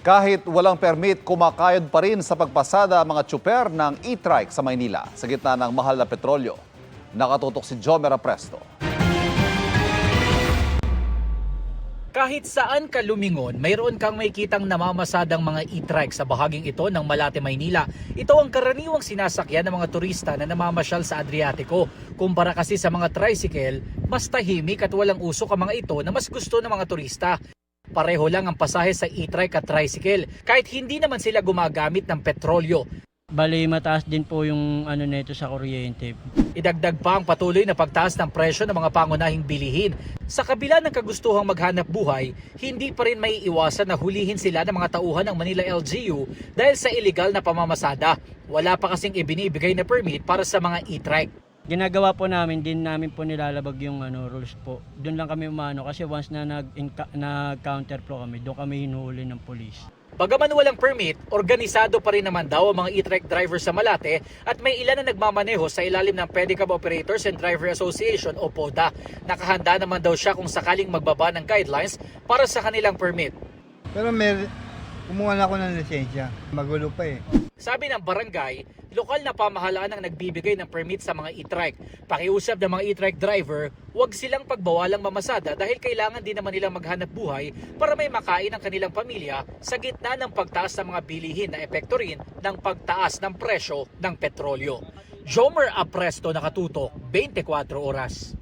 Kahit walang permit, kumakayod pa rin sa pagpasada ang mga tsuper ng e-trike sa Maynila sa gitna ng mahal na petrolyo. Nakatutok si Jomer Apresto. Kahit saan ka lumingon, mayroon kang makikitang namamasadang mga e-trike sa bahaging ito ng Malate, Maynila. Ito ang karaniwang sinasakyan ng mga turista na namamasyal sa Adriatico. Kumpara kasi sa mga tricycle, mas tahimik at walang usok ang mga ito na mas gusto ng mga turista. Pareho lang ang pasahe sa e-trike at tricycle, kahit hindi naman sila gumagamit ng petrolyo. Bali, mataas din po yung nito sa kuryente. Idagdag pa ang patuloy na pagtaas ng presyo ng mga pangunahing bilihin. Sa kabila ng kagustuhang maghanap buhay, hindi pa rin may iwasan na hulihin sila ng mga tauhan ng Manila LGU dahil sa illegal na pamamasada. Wala pa kasing ibinibigay na permit para sa mga e-trike. Ginagawa po namin, din namin po nilalabag yung rules po. Doon lang kami umano kasi once na nag-counter po kami, doon kami hinuhuli ng polis. Bagaman walang permit, organisado pa rin naman daw ang mga e-trike drivers sa Malate at may ilan na nagmamaneho sa ilalim ng Pedicab Operators and Driver Association o PODA. Nakahanda naman daw siya kung sakaling magbaba ng guidelines para sa kanilang permit. Pero kumuha na ako ng lisensya. Magulo pa eh. Sabi ng barangay, lokal na pamahalaan ang nagbibigay ng permit sa mga e-trike. Pakiusap ng mga e-trike driver, huwag silang pagbawalang mamasada dahil kailangan din naman nilang maghanap buhay para may makain ang kanilang pamilya sa gitna ng pagtaas ng mga bilihin na epekto rin ng pagtaas ng presyo ng petrolyo. Jomer Apresto, nakatutok, 24 oras.